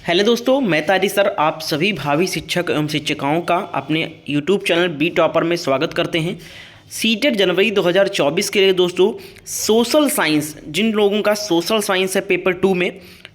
Hello दोस्तों, मैं तारी सर आप सभी भावी शिक्षक एवं शिक्षिकाओं का अपने यूट्यूब चैनल बी टॉपर में स्वागत करते हैं। सीटेट जनवरी 2024 के लिए दोस्तों सोशल साइंस, जिन लोगों का सोशल साइंस है पेपर 2 में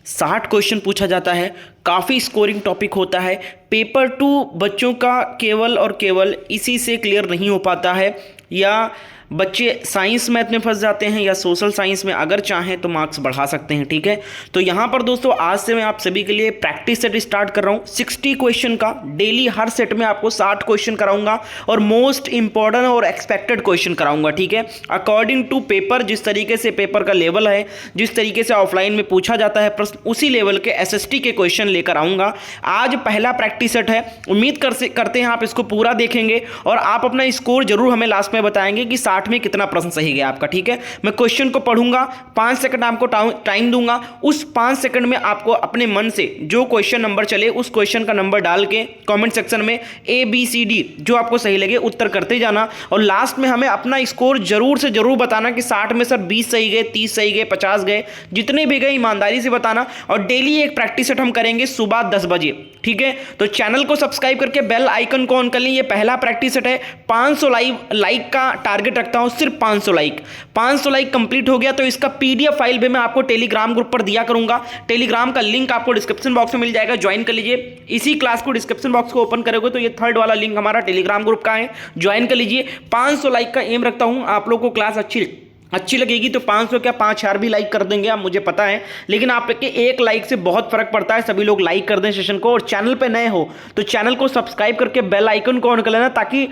60 क्वेश्चन पूछा जाता है। काफ़ी स्कोरिंग टॉपिक होता है। पेपर 2 बच्चों का केवल और केवल इसी से क्लियर नहीं हो पाता है, या बच्चे साइंस मैथ में फंस जाते हैं या सोशल साइंस में अगर चाहें तो मार्क्स बढ़ा सकते हैं। ठीक है, तो यहाँ पर दोस्तों आज से मैं आप सभी के लिए प्रैक्टिस सेट स्टार्ट कर रहा हूँ 60 क्वेश्चन का। डेली हर सेट में आपको 60 क्वेश्चन कराऊंगा और मोस्ट इंपॉर्टेंट और एक्सपेक्टेड क्वेश्चन कराऊंगा। ठीक है, अकॉर्डिंग टू पेपर, जिस तरीके से पेपर का लेवल है, जिस तरीके से ऑफलाइन में पूछा जाता है प्रश्न, उसी लेवल के एसएसटी के क्वेश्चन लेकर आऊँगा। आज पहला प्रैक्टिस सेट है, उम्मीद करते हैं आप इसको पूरा देखेंगे और आप अपना स्कोर जरूर हमें लास्ट में बताएंगे कि 60 में कितना प्रश्न सही गया आपका। ठीक है, मैं क्वेश्चन को पढ़ूंगा, 5 सेकंड आपको टाइम दूंगा। उस 5 सेकंड में आपको अपने मन से जो क्वेश्चन नंबर चले उस क्वेश्चन का नंबर डाल के कमेंट सेक्शन में ABCD जो आपको सही लगे उत्तर करते जाना, और लास्ट में हमें अपना स्कोर जरूर से जरूर बताना कि 60 में सर 20 सही गए, 30 सही गए, 50 गए, जितने भी गए ईमानदारी से बताना। और डेली एक प्रैक्टिस सेट हम करेंगे सुबह 10 बजे। ठीक है, तो चैनल को सब्सक्राइब करके बेल आइकन को ऑन कर लें। ये पहला प्रैक्टिस सेट है, 500 लाइक का टारगेट रखता हूं, सिर्फ 500 लाइक कंप्लीट हो गया तो इसका PDF फाइल भी मैं आपको टेलीग्राम ग्रुप पर दिया करूंगा। टेलीग्राम का लिंक आपको डिस्क्रिप्शन बॉक्स में मिल जाएगा, ज्वाइन कर लीजिए। इसी क्लास को डिस्क्रिप्शन बॉक्स को ओपन करोगे तो ये थर्ड वाला लिंक हमारा टेलीग्राम ग्रुप का है, ज्वाइन कर लीजिए। 500 लाइक का एम रखता हूं। आप लोगों को क्लास अच्छी लगेगी तो 500 क्या 5000 भी लाइक कर देंगे आप, मुझे पता है, लेकिन आपके एक लाइक से बहुत फर्क पड़ता है। सभी लोग लाइक कर दें सेशन को, और चैनल पे नए हो तो चैनल को सब्सक्राइब करके बेल आइकन को ऑन कर लेना, ताकि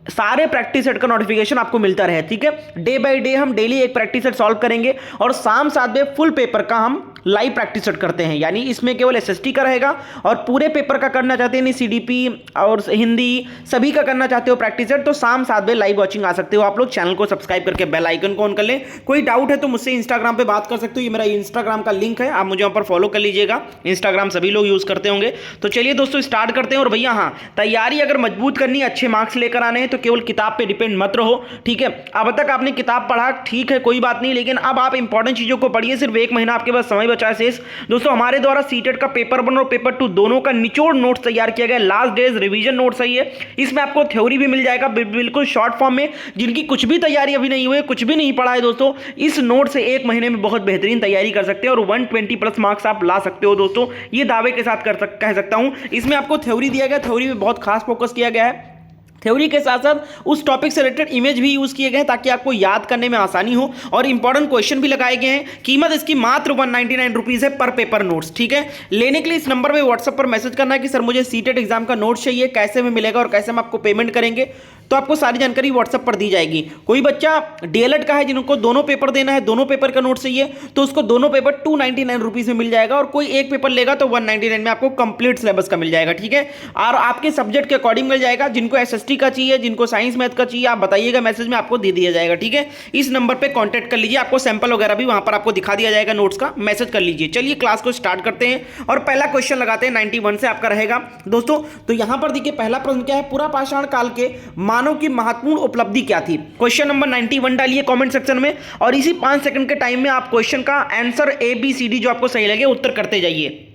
सारे प्रैक्टिस सेट का नोटिफिकेशन आपको मिलता रहे। ठीक है, डे बाय डे हम डेली एक प्रैक्टिस सेट सॉल्व करेंगे और शाम 7 बजे फुल पेपर का हम लाइव प्रैक्टिस सेट करते हैं, यानी इसमें केवल एसएसटी का रहेगा। और पूरे पेपर का करना चाहते हैं, नहीं CDP और हिंदी सभी का करना चाहते हो प्रैक्टिस सेट, तो शाम 7 बजे लाइव वॉचिंग आ सकते हो आप लोग। चैनल को सब्सक्राइब करके बेल आइकन को ऑन कर लें। कोई डाउट है तो मुझसे इंस्टाग्राम पे बात कर सकते हो, ये मेरा इंस्टाग्राम का लिंक है, आप मुझे वहां पर फॉलो कर लीजिएगा। इंस्टाग्राम सभी लोग यूज करते होंगे। तो चलिए दोस्तों स्टार्ट करते हैं। और भैया हाँ, तैयारी अगर मजबूत करनी, अच्छे मार्क्स लेकर आने हैं तो केवल किताब पे डिपेंड मत रहो। ठीक है, अब तक आपने किताब पढ़ा, ठीक है कोई बात नहीं, लेकिन अब आप इंपॉर्टेंट चीजों को पढ़िए। सिर्फ 1 महीना आपके पास समय बचा है शेष। दोस्तों हमारे द्वारा सीटेट का पेपर 1 और पेपर 2 दोनों का निचोड़ नोट्स तैयार किया गया। लास्ट डेज रिवीजन नोट्स है ये, इसमें आपको थ्योरी भी मिल जाएगा बिल्कुल शॉर्ट फॉर्म में। जिनकी कुछ भी तैयारी अभी नहीं हुई, कुछ भी नहीं पढ़ा है दोस्तों, इस नोट से 1 महीने में बहुत बेहतरीन तैयारी कर सकते हैं और 120+ मार्क्स आप ला सकते हो दोस्तों, ये दावे के साथ कह सकता हूं। इसमें आपको थ्योरी दिया गया, थ्योरी में बहुत खास फोकस किया गया है। थ्योरी के साथ साथ उस टॉपिक से रिलेटेड इमेज भी यूज किए गए हैं ताकि आपको याद करने में आसानी हो, और इंपॉर्टेंट क्वेश्चन भी लगाए गए हैं। कीमत इसकी मात्र 199 रुपीज है पर पेपर नोट्स। ठीक है, लेने के लिए इस नंबर पे व्हाट्सएप पर मैसेज करना है कि सर मुझे सीटेट एग्जाम का नोट चाहिए, कैसे में मिलेगा और कैसे हम आपको पेमेंट करेंगे, तो आपको सारी जानकारी व्हाट्सएप पर दी जाएगी। कोई बच्चा DLED का है जिनको दोनों पेपर देना है, दोनों पेपर का नोट चाहिए, तो उसको दोनों पेपर 299 रुपीज में मिल जाएगा, और कोई एक पेपर लेगा तो 199 में आपको कंप्लीट सिलेबस का मिल जाएगा। ठीक है, और आपके सब्जेक्ट के अकॉर्डिंग मिल जाएगा। जिनको SST का चाहिए, जिनको साइंस मैथ का चाहिए, आप बताइएगा मैसेज में, आपको दे दिया जाएगा। ठीक है, इस नंबर पे कांटेक्ट कर लीजिए, आपको सैंपल वगैरह भी वहां पर आपको दिखा दिया जाएगा नोट्स का, मैसेज कर लीजिए। चलिए क्लास को स्टार्ट करते हैं और पहला क्वेश्चन लगाते हैं। 91 से आपका रहेगा दोस्तों। तो यहां पर देखिए पहला प्रश्न क्या है, पूरा पाषाण काल के मानव की महत्वपूर्ण उपलब्धि क्या थी। क्वेश्चन नंबर 91 डालिए कमेंट सेक्शन में, और इसी 5 सेकंड के टाइम में आप क्वेश्चन का आंसर ABCD जो आपको सही लगे उत्तर करते जाइए।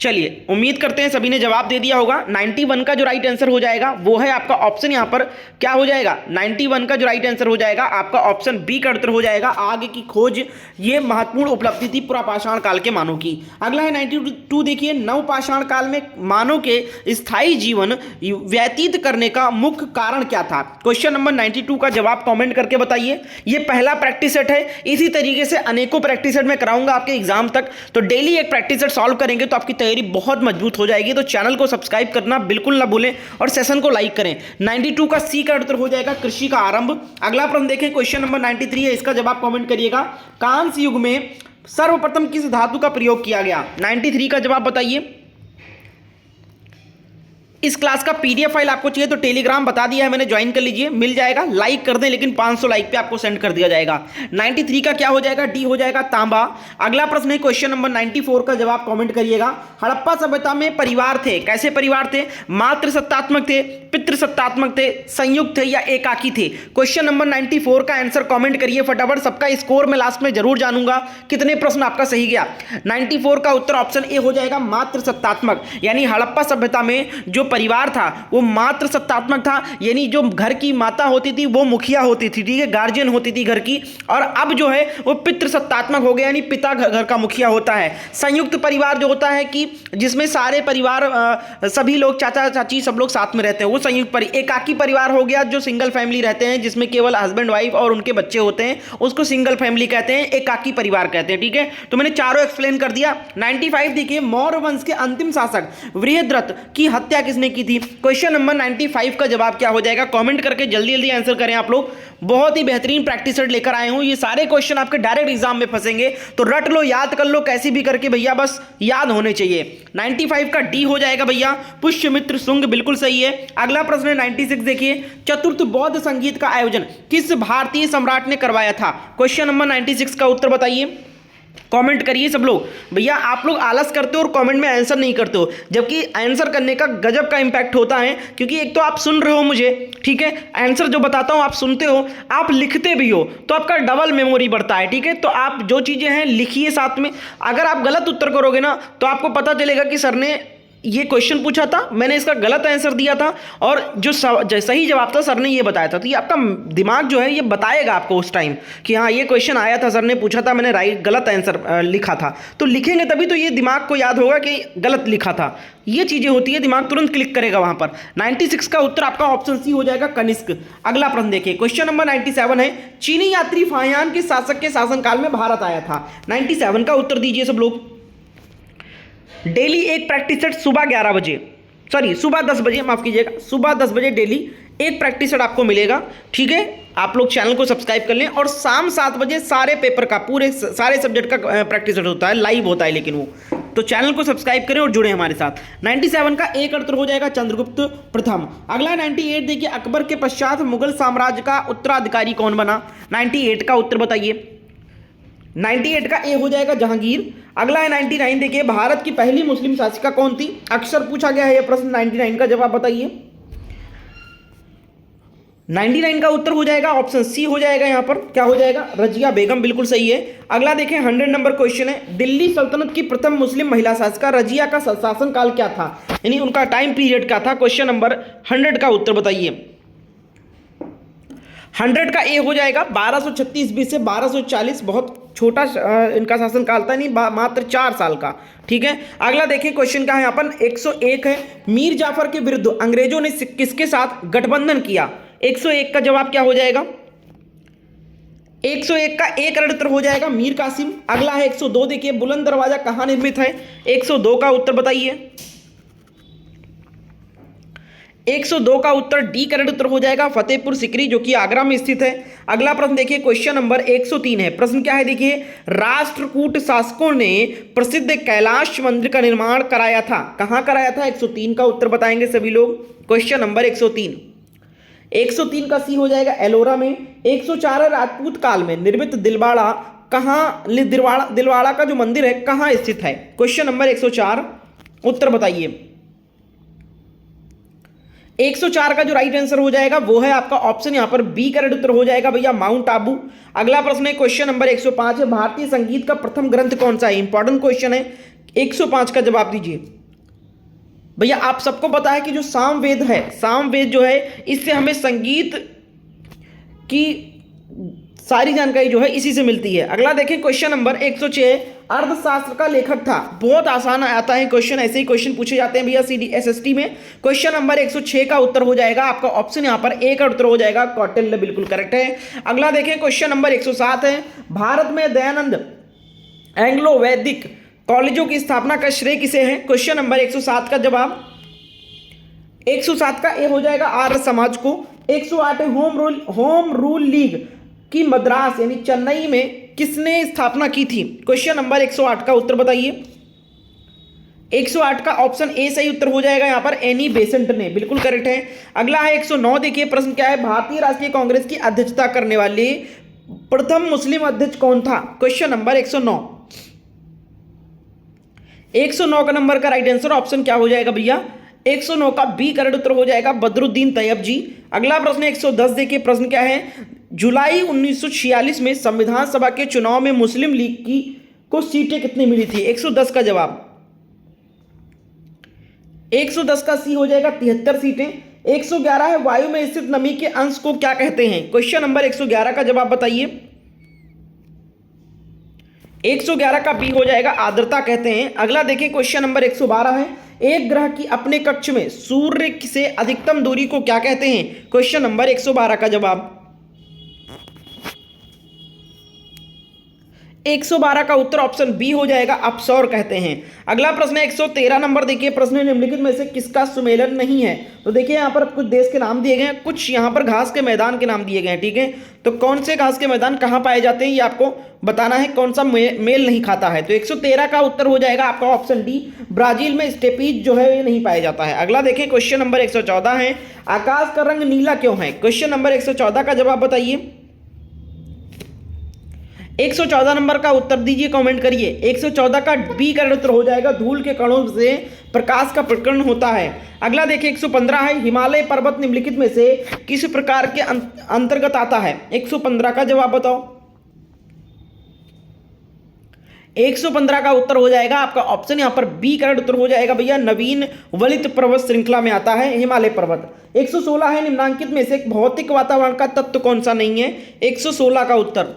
चलिए उम्मीद करते हैं सभी ने जवाब दे दिया होगा। 91 का जो राइट आंसर हो जाएगा वो है आपका ऑप्शन, यहां पर क्या हो जाएगा, 91 का जो राइट आंसर हो जाएगा आपका ऑप्शन B का उत्तर हो जाएगा। आगे की खोज ये महत्वपूर्ण उपलब्धि थी पुरापाषाण काल के मानव की। अगला है 92, देखिए नवपाषाण काल में मानव के स्थायी जीवन व्यतीत करने का मुख्य कारण क्या था। क्वेश्चन नंबर 92 का जवाब कॉमेंट करके बताइए। ये पहला प्रैक्टिस सेट है, इसी तरीके से अनेकों प्रैक्टिस सेट में कराऊंगा आपके एग्जाम तक, तो डेली एक प्रैक्टिस सेट सॉल्व करेंगे तो आपकी तैयारी बहुत मजबूत हो जाएगी। तो चैनल को सब्सक्राइब करना बिल्कुल ना भूलें और सेशन को लाइक करें। 92 का C का उत्तर हो जाएगा कृषि का आरंभ। अगला प्रश्न देखें, क्वेश्चन नंबर 93 है, इसका जवाब कमेंट करिएगा। कांस्य युग में सर्वप्रथम किस धातु का प्रयोग किया गया। 93 का जवाब बताइए। इस क्लास का पीडीएफ फाइल आपको चाहिए तो टेलीग्राम बता दिया है मैंने, ज्वाइन कर लीजिए, मिल जाएगा। लाइक कर दें, लेकिन 500 लाइक पे आपको सेंड कर दिया जाएगा। 93 का क्या हो जाएगा? डी हो जाएगा तांबा। अगला प्रश्न है क्वेश्चन नंबर 94 का जवाब कमेंट करिएगा। हड़प्पा सभ्यता में परिवार थे, कैसे परिवार थे? मातृ सत्तात्मक थे, पितृ सत्तात्मक थे, संयुक्त थे या एकाकी थे? क्वेश्चन नंबर 94 का आंसर कमेंट करिए फटाफट। सबका स्कोर मैं लास्ट में जरूर जानूंगा कितने प्रश्न आपका सही गया। 94 का उत्तर ऑप्शन ए हो जाएगा, मातृ सत्तात्मक। यानी हड़प्पा सभ्यता में जो परिवार था वो मातृ सत्तात्मक था, यानी जो घर की माता होती थी वो मुखिया होती थी, ठीक है, गार्जियन होती थी घर की। और अब जो है वो पितृ सत्तात्मक हो गया, यानी पिता घर का मुखिया होता है। संयुक्त परिवार जो होता है कि जिसमें सारे परिवार सभी लोग चाचा चाची सब लोग साथ में रहते हैं, वो संयुक्त परिवार। एकाकी परिवार हो गया जो सिंगल फैमिली रहते हैं, जिसमें केवल हस्बैंड वाइफ और उनके बच्चे होते हैं, उसको सिंगल फैमिली कहते हैं, एकाकी परिवार कहते हैं, ठीक है। तो मैंने चारों एक्सप्लेन कर दिया। 95 देखिए, मौर्य वंश के अंतिम शासक बृहद्रथ की हत्या किसने की थी? क्वेश्चन नंबर 95 का जवाब क्या हो जाएगा? कमेंट करके जल्दी जल्दी आंसर करें आप लोग। बहुत ही बेहतरीन प्रैक्टिस सेट लेकर आए हूं, ये सारे क्वेश्चन आपके डायरेक्ट एग्जाम में फंसेंगे, तो रट लो, याद कर लो, कैसी भी करके भैया, बस याद होने चाहिए। 95 का डी हो जाएगा भैया, पुष्यमित्र शुंग, बिल्कुल सही है। अगला प्रश्न है 96 देखिए, चतुर्थ बौद्ध संगीत का आयोजन किस भारतीय सम्राट ने करवाया था? क्वेश्चन नंबर 96 का उत्तर बताइए, कमेंट करिए सब लोग। भैया आप लोग आलस करते हो और कमेंट में आंसर नहीं करते हो, जबकि आंसर करने का गजब का इंपैक्ट होता है, क्योंकि एक तो आप सुन रहे हो मुझे, ठीक है, आंसर जो बताता हूं आप सुनते हो, आप लिखते भी हो, तो आपका डबल मेमोरी बढ़ता है, ठीक है। तो आप जो चीज़ें हैं लिखिए साथ में। अगर आप गलत उत्तर करोगे ना तो आपको पता चलेगा कि सर ने ये क्वेश्चन पूछा था, मैंने इसका गलत आंसर दिया था, और जो सही जवाब था सर ने ये बताया था। तो ये आपका दिमाग जो है ये बताएगा आपको उस टाइम कि हाँ ये क्वेश्चन आया था, सर ने पूछा था, मैंने गलत आंसर लिखा था। तो लिखेंगे तभी तो ये दिमाग को याद होगा कि गलत लिखा था। ये चीज़ें होती है, दिमाग तुरंत क्लिक करेगा वहाँ पर। 96 का उत्तर आपका ऑप्शन सी हो जाएगा, कनिष्क। अगला प्रश्न देखिए, क्वेश्चन नंबर 97 है, चीनी यात्री फाहियान के शासक के शासनकाल में भारत आया था? 97 का उत्तर दीजिए सब लोग। डेली एक प्रैक्टिस सेट सुबह 11 बजे, सॉरी सुबह 10 बजे, माफ कीजिएगा, सुबह 10 बजे डेली एक प्रैक्टिस सेट आपको मिलेगा, ठीक है। आप लोग चैनल को सब्सक्राइब कर लें, और शाम 7 बजे सारे पेपर का, पूरे सारे सब्जेक्ट का प्रैक्टिस सेट होता है, लाइव होता है लेकिन वो, तो चैनल को सब्सक्राइब करें और जुड़े हमारे साथ। 97 का एक उत्तर हो जाएगा, चंद्रगुप्त प्रथम। अगला 98 देखिए, अकबर के पश्चात मुगल साम्राज्य का उत्तराधिकारी कौन बना? 98 का उत्तर बताइए। 98 का ए हो जाएगा, जहांगीर। अगला है 99 देखिए, भारत की पहली मुस्लिम शासिका कौन थी? अक्सर पूछा गया है यह प्रश्न। 99 का जवाब बताइए। 99 का उत्तर हो जाएगा ऑप्शन सी हो जाएगा, यहां पर क्या हो जाएगा? रजिया बेगम, बिल्कुल सही है। अगला देखें 100 नंबर क्वेश्चन है, दिल्ली सल्तनत की प्रथम मुस्लिम महिला शासिका रजिया का शासन काल क्या था, यानी उनका टाइम पीरियड क्या था? क्वेश्चन नंबर 100 का उत्तर बताइए। 100 का ए हो जाएगा 1236 ईस्वी से 1240, बहुत छोटा इनका शासनकाल था, नहीं मात्र 4 साल का, ठीक है। अगला देखिए क्वेश्चन क्या है यहाँ पर, 101 है, मीर जाफर के विरुद्ध अंग्रेजों ने किसके साथ गठबंधन किया? 101 का जवाब क्या हो जाएगा? 101 का एक उत्तर हो जाएगा, मीर कासिम। अगला है 102 देखिए, बुलंद दरवाजा कहाँ निर्मित है? 102 का उत्तर बताइए। 102 का उत्तर डी करेक्ट उत्तर हो जाएगा, फतेहपुर सिकरी, जो कि आगरा में स्थित है। अगला प्रश्न देखिए, क्वेश्चन नंबर 103 है। प्रश्न क्या है देखिए, राष्ट्रकूट शासकों ने प्रसिद्ध कैलाश मंदिर का निर्माण कराया था, कहां कराया था? 103 का उत्तर बताएंगे सभी लोग। क्वेश्चन नंबर 103, 103 का सी हो जाएगा, एलोरा में। 104 राजपूत काल में निर्मित दिलवाड़ा कहां, दिलवाड़ा का जो मंदिर है कहां स्थित है? क्वेश्चन नंबर 104 उत्तर बताइए। 104 का जो राइट आंसर हो जाएगा वो है आपका ऑप्शन यहां पर बी करेक्ट उत्तर हो जाएगा भैया, माउंट आबू। अगला प्रश्न है क्वेश्चन नंबर 105 है, भारतीय संगीत का प्रथम ग्रंथ कौन सा है? इंपॉर्टेंट क्वेश्चन है, 105 का जवाब दीजिए भैया। आप सबको पता है कि जो सामवेद है, सामवेद जो है इससे हमें संगीत की सारी जानकारी जो है इसी से मिलती है। अगला देखें क्वेश्चन नंबर 106, अर्थशास्त्र का लेखक था, बहुत आसान आता है क्वेश्चन, ऐसे ही क्वेश्चन पूछे जाते हैं भैया CDSST में। क्वेश्चन नंबर 106 का उत्तर हो जाएगा आपका ऑप्शन यहां पर ए का उत्तर हो जाएगा, कौटिल्य, बिल्कुल करेक्ट है। अगला देखें क्वेश्चन नंबर 107 है, भारत में दयानंद एंग्लो वैदिक कॉलेजों की स्थापना का श्रेय किसे है? क्वेश्चन नंबर 107 का जवाब 107 का ए हो जाएगा, आर्य समाज को। 108 है, होम रूल लीग की मद्रास यानी चेन्नई में किसने स्थापना की थी? क्वेश्चन नंबर 108 का उत्तर बताइए। 108 का ऑप्शन ए सही उत्तर हो जाएगा यहाँ पर, एनी बेसेंट ने, बिल्कुल करेक्ट है। अगला है 109, देखिए प्रश्न क्या है, भारतीय राष्ट्रीय कांग्रेस की अध्यक्षता करने वाले प्रथम मुस्लिम अध्यक्ष कौन था? Question number 109। 109 का नंबर का राइट आंसर ऑप्शन क्या हो जाएगा भैया? 109 का बी करेक्ट उत्तर हो जाएगा, बदरुद्दीन तैयब जी। अगला प्रश्न 110, देखिए प्रश्न क्या है, जुलाई 1946 में संविधान सभा के चुनाव में मुस्लिम लीग की को सीटें कितनी मिली थी? 110 का जवाब, 110 का सी हो जाएगा 73 सीटें। 111 है, वायु में स्थित नमी के अंश को क्या कहते हैं? क्वेश्चन नंबर 111 का जवाब बताइए। 111 का बी हो जाएगा, आर्द्रता कहते हैं। अगला देखिए क्वेश्चन नंबर 112 है, एक ग्रह की अपने कक्ष में सूर्य से अधिकतम दूरी को क्या कहते हैं? क्वेश्चन नंबर 112 का जवाब, 112 का उत्तर ऑप्शन बी हो जाएगा, अपसौर कहते हैं। अगला प्रश्न 113 नंबर, देखिए प्रश्न निम्नलिखित में से किसका सुमेलन नहीं है? तो देखिए यहाँ पर कुछ देश के नाम दिए गए हैं, कुछ यहाँ पर घास के मैदान के नाम दिए गए हैं, ठीक है। तो कौन से घास के मैदान कहाँ पाए जाते हैं ये आपको बताना है, कौन सा मेल नहीं खाता है। तो 113 का उत्तर हो जाएगा आपका ऑप्शन डी, ब्राजील में स्टेपीज जो है ये नहीं पाया जाता है। अगला देखिए क्वेश्चन नंबर 114 है, आकाश का रंग नीला क्यों है? क्वेश्चन नंबर 114 का जवाब बताइए। 114 नंबर का उत्तर दीजिए, कमेंट करिए। 114 का बी का उत्तर हो जाएगा, धूल के कणों से प्रकाश का प्रकरण होता है। अगला देखिए 115 है, हिमालय पर्वत निम्नलिखित में से किस प्रकार के अंतर्गत आता है? 115 का जवाब बताओ। 115 का उत्तर हो जाएगा आपका ऑप्शन यहाँ पर बी का उत्तर हो जाएगा भैया, नवीन वलित पर्वत श्रृंखला में आता है हिमालय पर्वत। 116 है, निम्नांकित में से भौतिक वातावरण का तत्व कौन सा नहीं है? 116 का उत्तर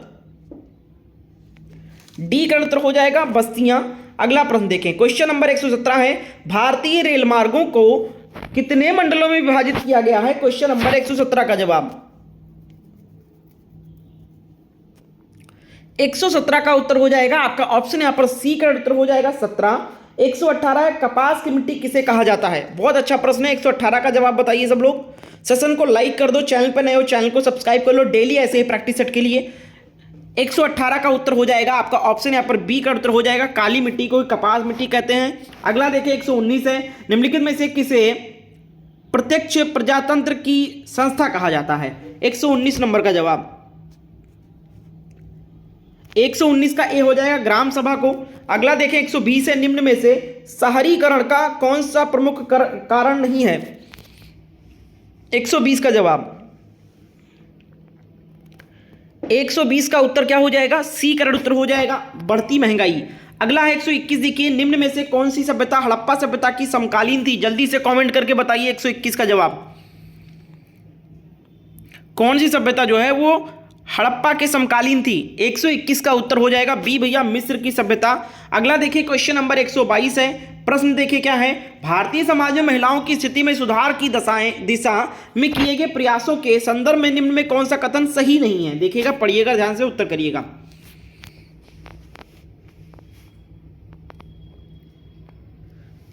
डी का उत्तर हो जाएगा, बस्तियां। अगला प्रश्न देखें, क्वेश्चन नंबर 117 है, भारतीय रेल मार्गों को कितने मंडलों में विभाजित किया गया है? क्वेश्चन नंबर 117 का जवाब, 117 का उत्तर हो जाएगा आपका ऑप्शन यहाँ पर सी का उत्तर हो जाएगा 17। 118 है, कपास की मिट्टी किसे कहा जाता है? बहुत अच्छा प्रश्न है, 118 का जवाब बताइए सब लोग। सेशन को लाइक कर दो, चैनल पर नए हो चैनल को सब्सक्राइब कर लो, डेली ऐसे ही प्रैक्टिस सेट के लिए। 118 का उत्तर हो जाएगा आपका ऑप्शन यहाँ पर बी का उत्तर हो जाएगा, काली मिट्टी को कपास मिट्टी कहते हैं। अगला देखिए 119 है, निम्नलिखित में से किसे प्रत्यक्ष प्रजातंत्र की संस्था कहा जाता है? 119 नंबर का जवाब, 119 का ए हो जाएगा, ग्राम सभा को। अगला देखें 120 है, निम्न में से शहरीकरण का कौन सा प्रमुख कारण नहीं है? 120 का जवाब, 120 का उत्तर क्या हो जाएगा? सी का उत्तर हो जाएगा, बढ़ती महंगाई। अगला है 121, देखिए निम्न में से कौन सी सभ्यता हड़प्पा सभ्यता की समकालीन थी? जल्दी से कमेंट करके बताइए 121 का जवाब, कौन सी सभ्यता जो है वो हड़प्पा के समकालीन थी? 121 का उत्तर हो जाएगा बी भैया, मिस्र की सभ्यता। अगला देखिए क्वेश्चन नंबर 122 है, प्रश्न देखिए क्या है, भारतीय समाज में महिलाओं की स्थिति में सुधार की दिशा में किए गए प्रयासों के संदर्भ में निम्न में कौन सा कथन सही नहीं है? देखिएगा, पढ़िएगा ध्यान से, उत्तर करिएगा।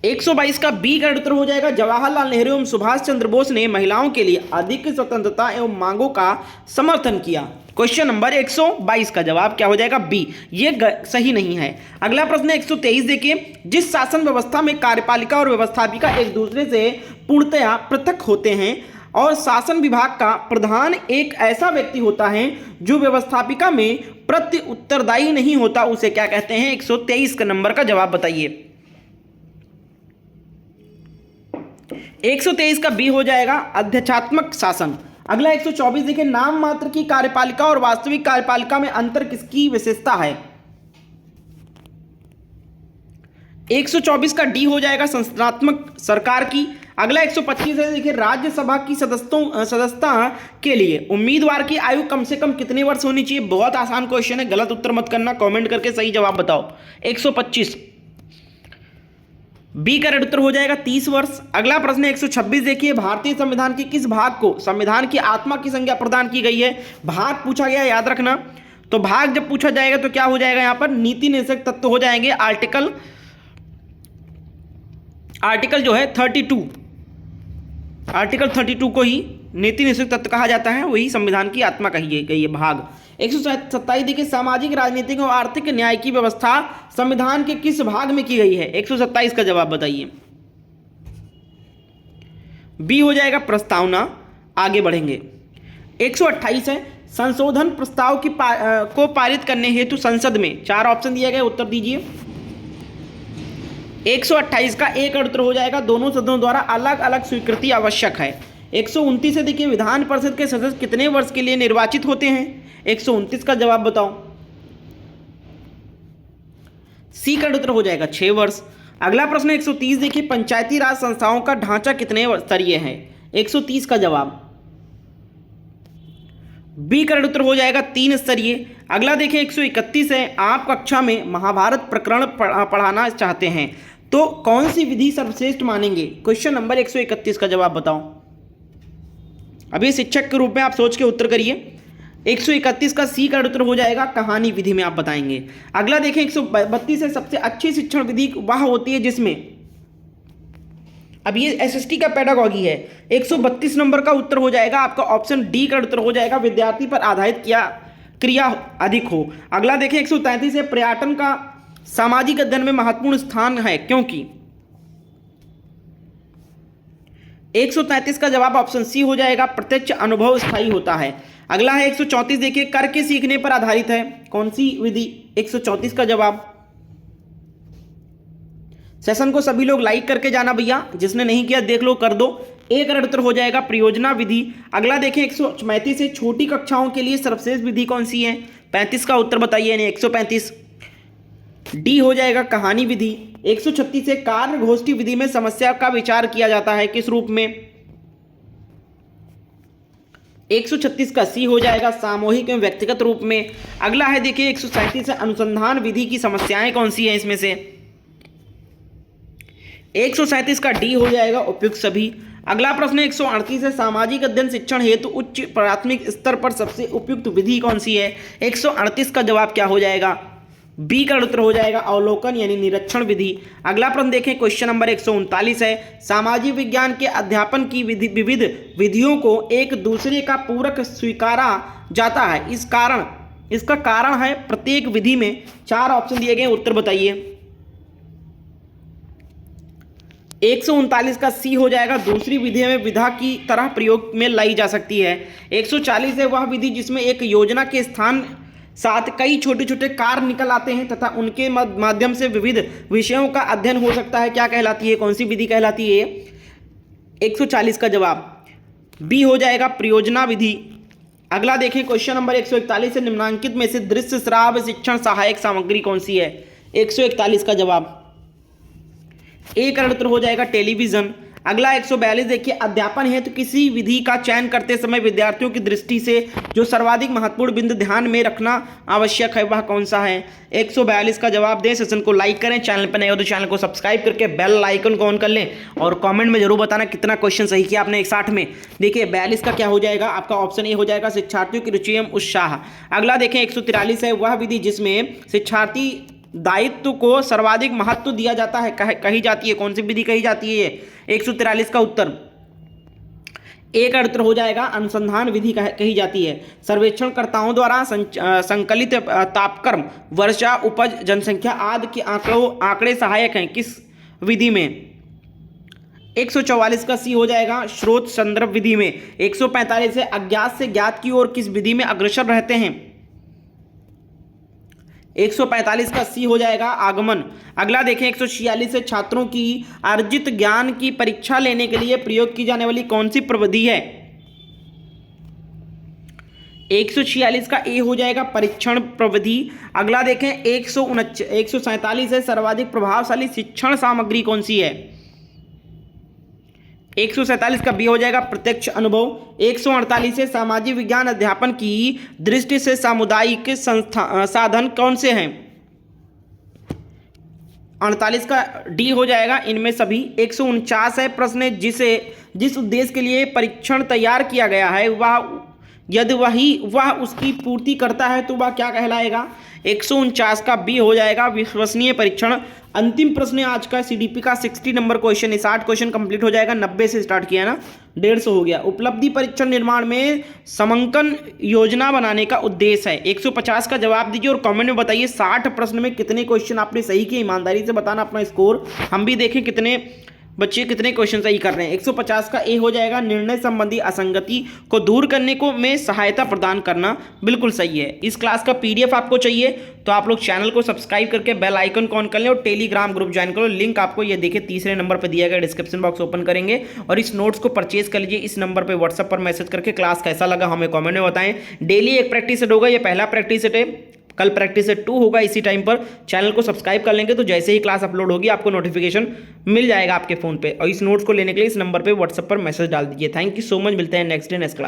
122 का बी का उत्तर हो जाएगा, जवाहरलाल नेहरू एवं सुभाष चंद्र बोस ने महिलाओं के लिए अधिक स्वतंत्रता एवं मांगों का समर्थन किया। क्वेश्चन नंबर 122 का जवाब क्या हो जाएगा? बी, ये सही नहीं है। अगला प्रश्न 123 देखिए, जिस शासन व्यवस्था में कार्यपालिका और व्यवस्थापिका एक दूसरे से पूर्णतया पृथक होते हैं और शासन विभाग का प्रधान एक ऐसा व्यक्ति होता है जो व्यवस्थापिका में प्रति उत्तरदायी नहीं होता, उसे क्या कहते हैं? 123 का नंबर का जवाब बताइए। 123 का बी हो जाएगा, अध्यक्षात्मक शासन। अगला 124 देखिए, नाम मात्र की कार्यपालिका और वास्तविक कार्यपालिका में अंतर किसकी विशेषता है? 124 का डी हो जाएगा, संस्थात्मक सरकार की। अगला 125 है, देखिए राज्यसभा की सदस्यता के लिए उम्मीदवार की आयु कम से कम कितने वर्ष होनी चाहिए? बहुत आसान क्वेश्चन है, गलत उत्तर मत करना, कमेंट करके सही जवाब बताओ। 125 बी का उत्तर हो जाएगा 30 वर्ष। अगला प्रश्न 126 देखिए, भारतीय संविधान के किस भाग को संविधान की आत्मा की संज्ञा प्रदान की गई है? भाग पूछा गया, याद रखना। तो भाग जब पूछा जाएगा तो क्या हो जाएगा? यहाँ पर नीति निषेध तत्व हो जाएंगे, आर्टिकल जो है 32, आर्टिकल 32 को ही नीति निषेध तत्व कहा जाता है, वही संविधान की आत्मा कही गई है भाग। 127 देखिए सामाजिक राजनीतिक और आर्थिक न्याय की व्यवस्था संविधान के किस भाग में की गई है? 127 का जवाब बताइए। बी हो जाएगा प्रस्तावना। आगे बढ़ेंगे। 128 है संशोधन प्रस्ताव को पारित करने हेतु संसद में, 4 ऑप्शन दिए गए, उत्तर दीजिए। 128 का एक उत्तर हो जाएगा दोनों सदनों द्वारा अलग अलग स्वीकृति आवश्यक है। 129 से देखिए विधान परिषद के सदस्य कितने वर्ष के लिए निर्वाचित होते हैं? 129 का जवाब बताओ। सी का उत्तर हो जाएगा 6 वर्ष। अगला प्रश्न 130 देखिए पंचायती राज संस्थाओं का ढांचा कितने स्तरीय है? 130 का जवाब। बी का उत्तर हो जाएगा 3 स्तरीय। अगला देखिए 131 है आप कक्षा में महाभारत प्रकरण पढ़ाना चाहते हैं तो कौन सी विधि सर्वश्रेष्ठ मानेंगे? क्वेश्चन नंबर 131 का जवाब बताओ। अभी शिक्षक के रूप में आप सोच के उत्तर करिए। 131 का सी का उत्तर हो जाएगा कहानी विधि में आप बताएंगे। अगला देखें 132 है सबसे अच्छी शिक्षण विधि वह होती है जिसमें, अब ये एसएसटी का पेडागॉजी है। 132 नंबर का उत्तर हो जाएगा आपका ऑप्शन डी का उत्तर हो जाएगा विद्यार्थी पर आधारित क्रिया अधिक हो। अगला देखें 133 है पर्यटन का सामाजिक अध्ययन में महत्वपूर्ण स्थान है क्योंकि। 133 का जवाब ऑप्शन सी हो जाएगा प्रत्यक्ष अनुभव स्थायी होता है। अगला है 134 देखिए कर के सीखने पर आधारित है, कौन सी विधि? 134 का जवाब। सेशन को सभी लोग लाइक करके जाना भैया, जिसने नहीं किया देख लो कर दो। एक उत्तर हो जाएगा परियोजना विधि। अगला देखें 135 से छोटी कक्षाओं के लिए सर्वश्रेष्ठ विधि कौन सी है? 35 का उत्तर बताइए। यानी 135 डी हो जाएगा कहानी विधि। 136 से कार्य गोष्ठी विधि में समस्या का विचार किया जाता है किस रूप में? 136 का सी हो जाएगा सामूहिक एवं व्यक्तिगत रूप में। अगला है देखिए 137 से अनुसंधान विधि की समस्याएं कौन सी हैं इसमें से? 137 का डी हो जाएगा उपयुक्त सभी। अगला प्रश्न 138 है सामाजिक अध्ययन शिक्षण हेतु उच्च प्राथमिक स्तर पर सबसे उपयुक्त विधि कौन सी है? 138 का जवाब क्या हो जाएगा? बी का उत्तर हो जाएगा अवलोकन यानी निरीक्षण विधि। अगला प्रश्न देखें क्वेश्चन नंबर 139 है सामाजिक विज्ञान के अध्यापन की विविध विधियों को एक दूसरे का पूरक स्वीकारा जाता है, इसका कारण है प्रत्येक विधि में। 4 ऑप्शन दिए गए, उत्तर बताइए। 139 का सी हो जाएगा दूसरी विधि में विधा की तरह प्रयोग में लाई जा सकती है। 140 है वह विधि जिसमें एक योजना के स्थान साथ कई छोटे छोटे कार्य निकल आते हैं तथा उनके माध्यम से विविध विषयों का अध्ययन हो सकता है, क्या कहलाती है? कौन सी विधि कहलाती है? 140 का जवाब बी हो जाएगा परियोजना विधि। अगला देखें क्वेश्चन नंबर 141 से निम्नांकित में से दृश्य श्राव्य शिक्षण सहायक सामग्री कौन सी है? 141 का जवाब एक उत्तर हो जाएगा टेलीविजन। अगला 142 देखिए अध्यापन हेतु किसी विधि का चयन करते समय विद्यार्थियों की दृष्टि से जो सर्वाधिक महत्वपूर्ण बिंदु ध्यान में रखना आवश्यक है वह कौन सा है? 142 का जवाब दें। सेशन को लाइक करें, चैनल पर नए हो तो चैनल को सब्सक्राइब करके बेल आइकन को ऑन कर लें और कमेंट में जरूर बताना कितना क्वेश्चन सही किया आपने 160 में। देखिए 42 का क्या हो जाएगा आपका ऑप्शन ए हो जाएगा शिक्षार्थियों की रुचि एवं उत्साह। अगला देखें 143 है वह विधि जिसमें शिक्षार्थी दायित्व को सर्वाधिक महत्व दिया जाता है कही जाती है, कौन सी विधि कही जाती है? 143 का उत्तर एक उत्तर हो जाएगा अनुसंधान विधि कही जाती है। सर्वेक्षणकर्ताओं द्वारा संकलित तापक्रम वर्षा उपज जनसंख्या आदि के आंकड़े सहायक हैं किस विधि में? 144 का सी हो जाएगा स्रोत संदर्भ विधि में। 145 है अज्ञात से ज्ञात की ओर किस विधि में अग्रसर रहते हैं? 145 का सी हो जाएगा आगमन। अगला देखें 146 से छात्रों की अर्जित ज्ञान की परीक्षा लेने के लिए प्रयोग की जाने वाली कौन सी प्रविधि है? 146 का ए हो जाएगा परीक्षण प्रविधि। अगला देखें 147 है सर्वाधिक प्रभावशाली शिक्षण सामग्री कौन सी है? 147 का बी हो जाएगा प्रत्यक्ष अनुभव। 148 है सामाजिक विज्ञान अध्यापन की दृष्टि से सामुदायिक साधन कौन से हैं? 48 का डी हो जाएगा इनमें सभी। 149 है प्रश्न जिस उद्देश्य के लिए परीक्षण तैयार किया गया है वह यदि वह उसकी पूर्ति करता है तो वह क्या कहलाएगा? 149 का बी हो जाएगा विश्वसनीय परीक्षण। अंतिम प्रश्न है आज का सीडीपी का 60 नंबर क्वेश्चन है। 60 क्वेश्चन कंप्लीट हो जाएगा, 90 से स्टार्ट किया है ना, 150 हो गया। उपलब्धि परीक्षण निर्माण में समंकन योजना बनाने का उद्देश्य है। 150 का जवाब दीजिए और कमेंट में बताइए 60 प्रश्न में कितने क्वेश्चन आपने सही किए। ईमानदारी से बताना अपना स्कोर, हम भी देखें कितने बच्चे कितने क्वेश्चन सही कर रहे हैं। 150 का ए हो जाएगा निर्णय संबंधी असंगति को दूर करने को में सहायता प्रदान करना, बिल्कुल सही है। इस क्लास का पीडीएफ आपको चाहिए तो आप लोग चैनल को सब्सक्राइब करके बेल आइकन को ऑन कर लें और टेलीग्राम ग्रुप ज्वाइन करो। लिंक आपको ये देखिए तीसरे नंबर पर दिया गया, डिस्क्रिप्शन बॉक्स ओपन करेंगे और इस नोट्स को परचेज कर लीजिए। इस नंबर पर व्हाट्सएप पर मैसेज करके क्लास कैसा लगा हमें कॉमेंट में बताएं। डेली एक प्रैक्टिस सेट होगा, ये पहला प्रैक्टिस सेट है, कल प्रैक्टिस सेट 2 होगा इसी टाइम पर। चैनल को सब्सक्राइब कर लेंगे तो जैसे ही क्लास अपलोड होगी आपको नोटिफिकेशन मिल जाएगा आपके फोन पे। और इस नोट्स को लेने के लिए इस नंबर पे व्हाट्सएप पर मैसेज डाल दीजिए। थैंक यू सो मच, मिलते हैं नेक्स्ट डे नेक्स्ट क्लास।